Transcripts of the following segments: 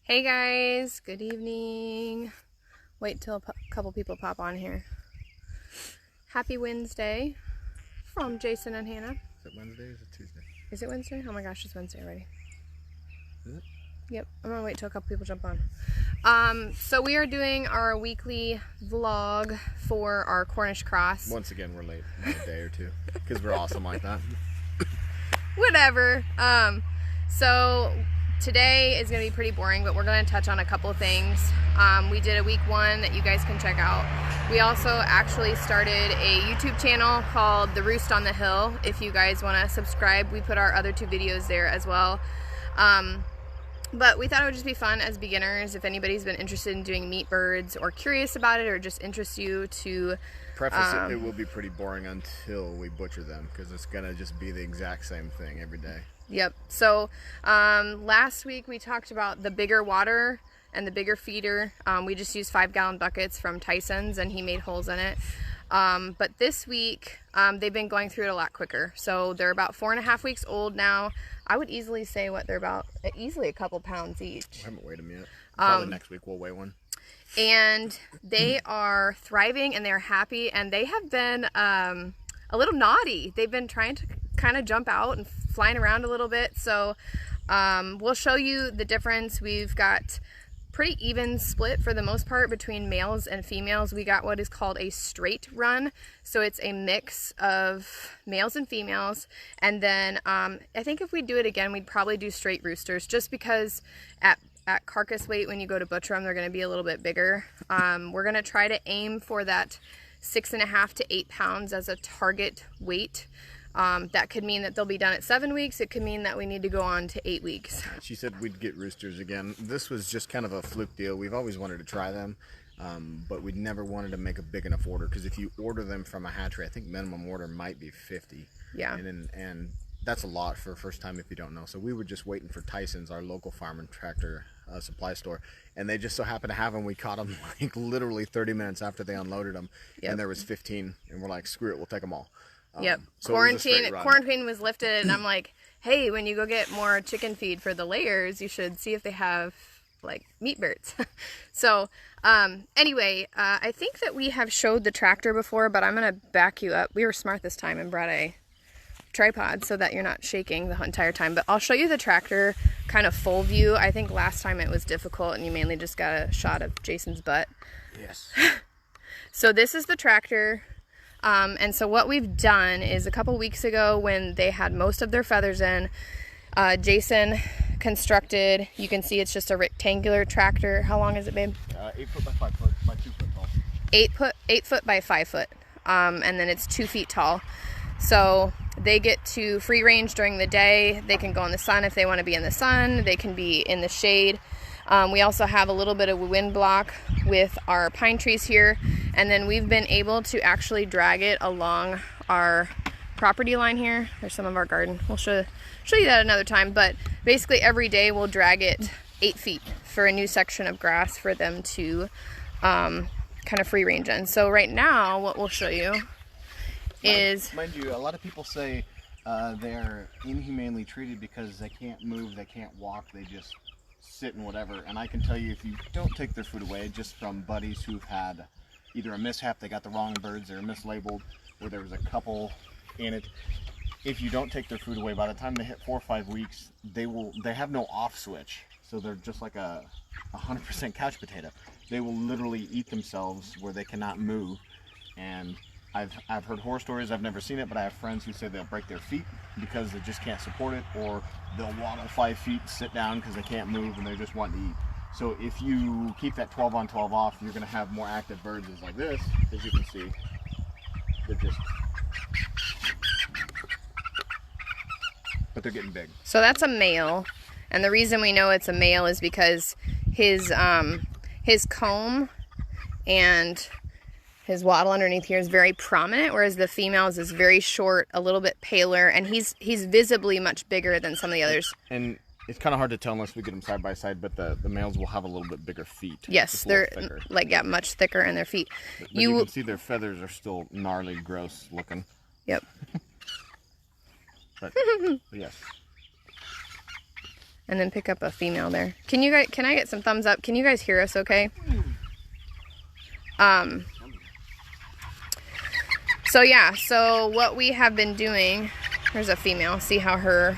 Hey guys, good evening. Wait till a couple people pop on here. Happy Wednesday from Jason and Hannah. Is it Wednesday or is it Tuesday? Is it Wednesday? Oh my gosh, it's Wednesday already. Is it? Yep, I'm gonna wait till a couple people jump on. So we are doing our weekly vlog for our Cornish cross. Once again, we're late by a day or two because we're awesome like that. Whatever. So today is going to be pretty boring, but we're going to touch on a couple things. We did a week one that you guys can check out. We also actually started a YouTube channel called The Roost on the Hill. If you guys want to subscribe, we put our other two videos there as well. But we thought it would just be fun as beginners. If anybody's been interested in doing meat birds or curious about it or just interests you to... Preface it will be pretty boring until we butcher them because it's going to just be the exact same thing every day. Yep. So last week we talked about the bigger water and the bigger feeder. We just used 5-gallon buckets from Tyson's and he made holes in it. But this week they've been going through it a lot quicker. So they're about 4.5 weeks old now. I would easily say they're about easily a couple pounds each. I haven't weighed them yet. Probably next week we'll weigh one. And they are thriving and they're happy and they have been a little naughty. They've been trying to kind of jump out and flying around a little bit. So we'll show you the difference. We've got pretty even split for the most part between males and females. We got what is called a straight run. So it's a mix of males and females. And then I think if we do it again, we'd probably do straight roosters just because at carcass weight, when you go to butcher them, they're going to be a little bit bigger. We're going to try to aim for that 6.5 to 8 pounds as a target weight. That could mean that they'll be done at 7 weeks. It could mean that we need to go on to 8 weeks. She said we'd get roosters again. This was just kind of a fluke deal. We've always wanted to try them, but we never wanted to make a big enough order because if you order them from a hatchery, I think minimum order might be 50. Yeah. And that's a lot for a first time if you don't know. So we were just waiting for Tyson's, our local farm and tractor supply store, and they just so happened to have them. We caught them like literally 30 minutes after they unloaded them, and there was 15, and we're like, screw it, we'll take them all. Yep. So quarantine was lifted, and I'm like, hey, when you go get more chicken feed for the layers, you should see if they have like meat birds. So anyway, I think that we have showed the tractor before, but I'm gonna back you up. We were smart this time and brought a tripod so that you're not shaking the entire time, but I'll show you the tractor kind of full view. I think last time it was difficult and you mainly just got a shot of Jason's butt. Yes. So this is the tractor. And so what we've done is a couple weeks ago when they had most of their feathers in, Jason constructed, you can see it's just a rectangular tractor. How long is it, babe? 8 foot by 5 foot by 2 foot tall. 8 foot by 5 foot. And then it's 2 feet tall. So they get to free range during the day. They can go in the sun if they want to be in the sun. They can be in the shade. We also have a little bit of a wind block with our pine trees here. And then we've been able to actually drag it along our property line here. There's some of our garden. We'll show you that another time. But basically every day we'll drag it 8 feet for a new section of grass for them to kind of free range in. So right now what we'll show you is... Mind you, a lot of people say they're inhumanely treated because they can't move, they can't walk, they just sit and whatever. And I can tell you, if you don't take their food away, just from buddies who've had either a mishap, they got the wrong birds, they're mislabeled, or there was a couple in it. If you don't take their food away, by the time they hit 4 or 5 weeks, they have no off switch. So they're just like a 100% couch potato. They will literally eat themselves where they cannot move. And I've heard horror stories, I've never seen it, but I have friends who say they'll break their feet because they just can't support it, or they'll waddle 5 feet, sit down because they can't move and they just want to eat. So if you keep that 12 on 12 off, you're going to have more active birds like this, as you can see. They're just... But they're getting big. So that's a male, and the reason we know it's a male is because his comb and his wattle underneath here is very prominent, whereas the female's is very short, a little bit paler, and he's visibly much bigger than some of the others. And it's kind of hard to tell unless we get them side by side, but the males will have a little bit bigger feet. Yes, they're like, yeah, much thicker in their feet. But you can see their feathers are still gnarly, gross looking. Yep. But yes. And then pick up a female there. Can I get some thumbs up? Can you guys hear us okay? So yeah, so what we have been doing, there's a female. See how her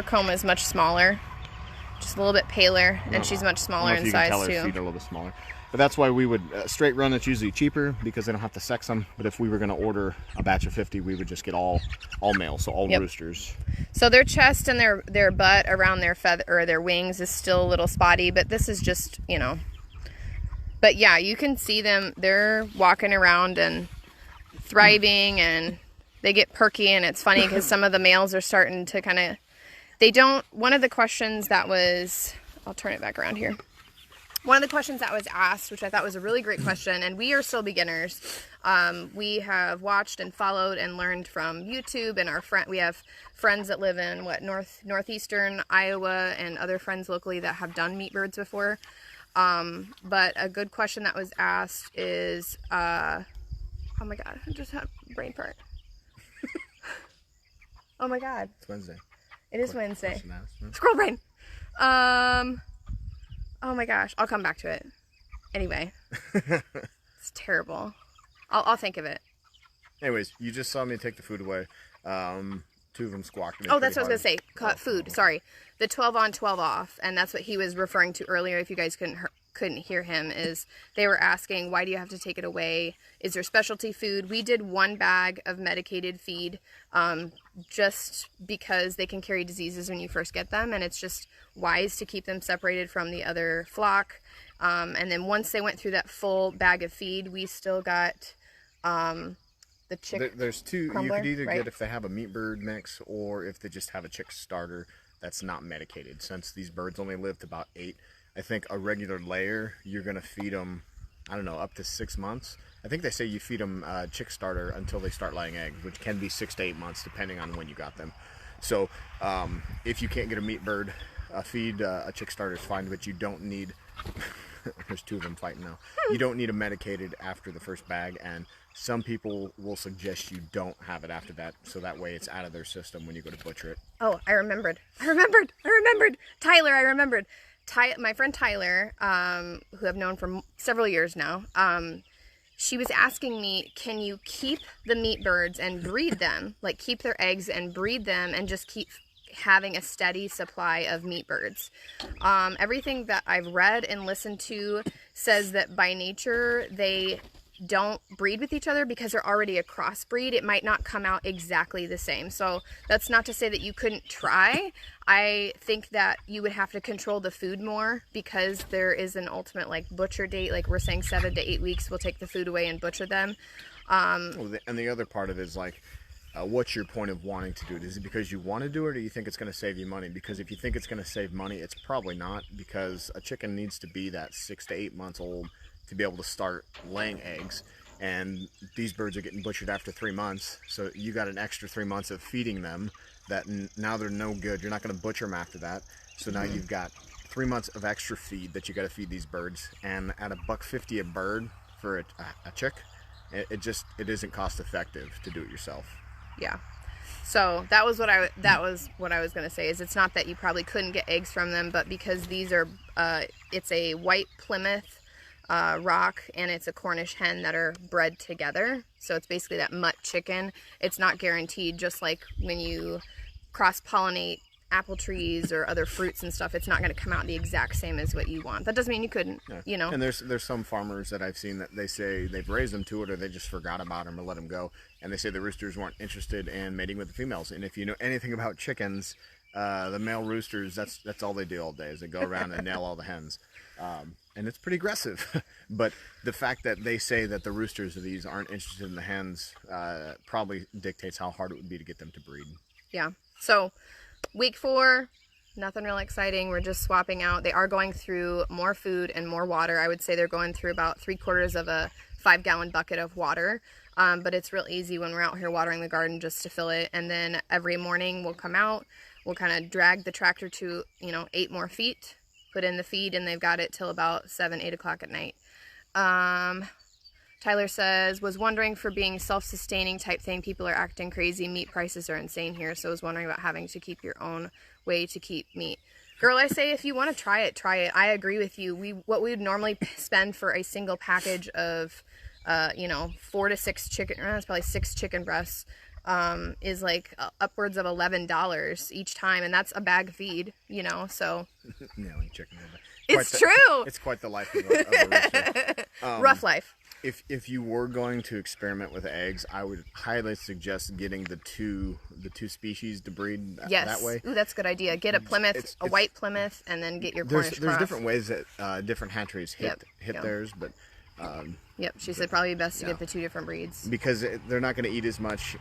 comb is much smaller, just a little bit paler, and she's much smaller in size too. Her feet are a little bit smaller. But that's why we would straight run. It's usually cheaper because they don't have to sex them. But if we were going to order a batch of 50, we would just get all male, so all roosters. So their chest and their butt around their feather or their wings is still a little spotty, but this is just, you know. But yeah, you can see them. They're walking around and thriving, and they get perky, and it's funny because some of the males are starting to kind of. They don't. One of the questions that was, I'll turn it back around here. One of the questions that was asked, which I thought was a really great question, and we are still beginners. We have watched and followed and learned from YouTube, and we have friends that live in northeastern Iowa, and other friends locally that have done meat birds before. But a good question that was asked is, oh my God, I just had a brain fart. Oh my God. It's Wednesday. It is Wednesday. Squirrel brain. Oh my gosh, I'll come back to it. Anyway, it's terrible. I'll think of it. Anyways, you just saw me take the food away. 2 of them squawked at me. Oh, that's what I was gonna say. Caught food. Sorry, the 12 on, 12 off, and that's what he was referring to earlier. If you guys couldn't hear him, is they were asking, why do you have to take it away? Is there specialty food? We did 1 bag of medicated feed, just because they can carry diseases when you first get them, and it's just wise to keep them separated from the other flock. And then once they went through that full bag of feed, we still got the chick. There's 2 crumbler, you could either right? get if they have a meat bird mix, or if they just have a chick starter that's not medicated. Since these birds only live to about 8, I think a regular layer, you're gonna feed them, I don't know, up to 6 months. I think they say you feed them chick starter until they start laying eggs, which can be 6 to 8 months depending on when you got them. So if you can't get a meat bird, feed a chick starter is fine, but you don't need. There's 2 of them fighting now. You don't need them medicated after the first bag, and some people will suggest you don't have it after that, so that way it's out of their system when you go to butcher it. Oh, I remembered. Tyler, I remembered. My friend Tyler, who I've known for several years now, she was asking me, can you keep the meat birds and breed them, like keep their eggs and breed them and just keep having a steady supply of meat birds? Everything that I've read and listened to says that by nature they don't breed with each other because they're already a crossbreed. It might not come out exactly the same. So that's not to say that you couldn't try. I think that you would have to control the food more because there is an ultimate like butcher date. Like we're saying 7 to 8 weeks, we'll take the food away and butcher them. And the other part of it is like, what's your point of wanting to do it? Is it because you want to do it, or do you think it's going to save you money? Because if you think it's going to save money, it's probably not, because a chicken needs to be that 6 to 8 months old to be able to start laying eggs, and these birds are getting butchered after 3 months, so you got an extra 3 months of feeding them that now they're no good. You're not going to butcher them after that, so now you've got 3 months of extra feed that you got to feed these birds, and at $1.50 a bird for a chick, it isn't cost effective to do it yourself. Yeah. So that was what I was going to say, is it's not that you probably couldn't get eggs from them, but because these are it's a white Plymouth rock and it's a Cornish hen that are bred together, so it's basically that mutt chicken. It's not guaranteed, just like when you cross pollinate apple trees or other fruits and stuff, it's not going to come out the exact same as what you want. That doesn't mean you couldn't. Yeah. You know. And there's some farmers that I've seen that they say they've raised them to it, or they just forgot about them or let them go, and they say the roosters weren't interested in mating with the females. And if you know anything about chickens, the male roosters, that's all they do all day, is they go around and nail all the hens. And it's pretty aggressive. But the fact that they say that the roosters of these aren't interested in the hens probably dictates how hard it would be to get them to breed. Yeah. So week 4, nothing real exciting. We're just swapping out. They are going through more food and more water. I would say they're going through about 3/4 of a 5-gallon bucket of water. But it's real easy when we're out here watering the garden just to fill it. And then every morning we'll come out, we'll kind of drag the tractor to, 8 more feet, put in the feed, and they've got it till about 7, 8 o'clock at night. Tyler says, was wondering, for being self-sustaining type thing, people are acting crazy. Meat prices are insane here, so I was wondering about having to keep your own way to keep meat. Girl, I say if you want to try it, try it. I agree with you. What we would normally spend for a single package of, 4 to 6 chicken, it's probably 6 chicken breasts, is like upwards of $11 each time, and that's a bag feed, so. Nailing chicken. It's true. It's quite the life of a rooster. Rough life. If you were going to experiment with eggs, I would highly suggest getting the two species to breed that way. Ooh, that's a good idea. Get a Plymouth, a white Plymouth, and then get your Cornish cross. There's different ways that different hatcheries hit theirs, but yep, she said probably best to get the 2 different breeds because they're not going to eat as much.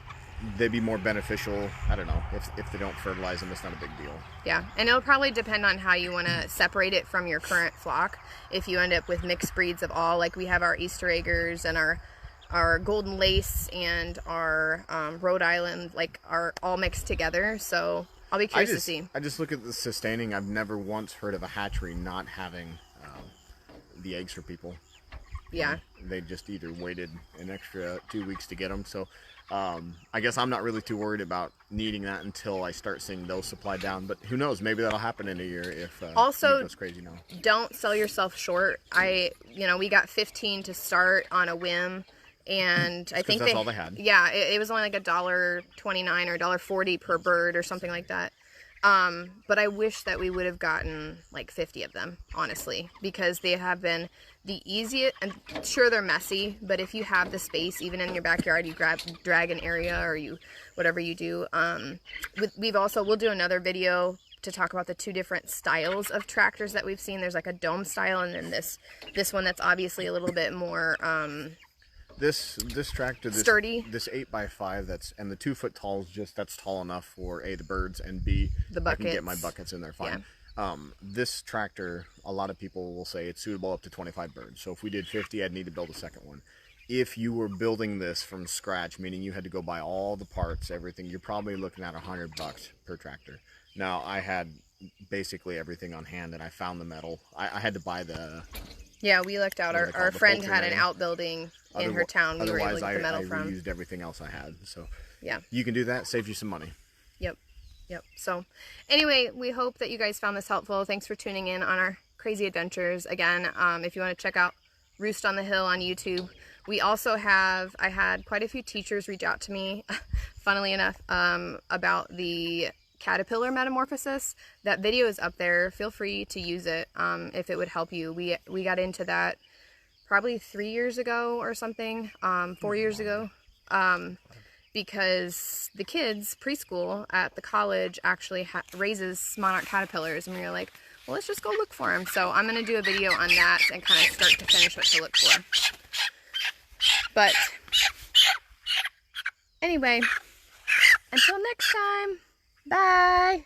They'd be more beneficial. I don't know, if they don't fertilize them, it's not a big deal. Yeah, and it'll probably depend on how you want to separate it from your current flock. If you end up with mixed breeds of all, like we have our Easter eggers and our golden lace and our Rhode Island, like are all mixed together. So I'll be curious to see. I just look at the sustaining. I've never once heard of a hatchery not having the eggs for people. Yeah. They just either waited an extra 2 weeks to get them. So I guess I'm not really too worried about needing that until I start seeing those supply down. But who knows? Maybe that'll happen in a year if also it goes crazy now. Don't sell yourself short. We got 15 to start on a whim, and I think that's all they had. Yeah, it was only like $1.29 or $1.40 per bird or something like that. But I wish that we would have gotten like 50 of them, honestly, because they have been the easiest, and sure they're messy, but if you have the space, even in your backyard, you drag an area or whatever you do. We'll do another video to talk about the 2 different styles of tractors that we've seen. There's like a dome style, and then this one that's obviously a little bit more, This tractor, sturdy. This 8x5 and the 2 foot tall that's tall enough for A, the birds, and B, the buckets. I can get my buckets in there fine. Yeah. This tractor, a lot of people will say it's suitable up to 25 birds. So if we did 50, I'd need to build a second one. If you were building this from scratch, meaning you had to go buy all the parts, everything, you're probably looking at $100 per tractor. Now, I had basically everything on hand, and I found the metal. I had to buy the... Yeah, we looked out. Our friend had an outbuilding in her town. We were able to get the metal from. I reused everything else I had. So yeah, you can do that. Save you some money. Yep. So anyway, we hope that you guys found this helpful. Thanks for tuning in on our crazy adventures. Again, if you want to check out Roost on the Hill on YouTube, we also I had quite a few teachers reach out to me, funnily enough, about the caterpillar metamorphosis. That video is up there. Feel free to use it if it would help you. We got into that probably 3 years ago or something, 4 years ago, because the kids preschool at the college actually raises monarch caterpillars, and we were like, well, let's just go look for them. So I'm going to do a video on that and kind of start to finish what to look for. But anyway, until next time, bye.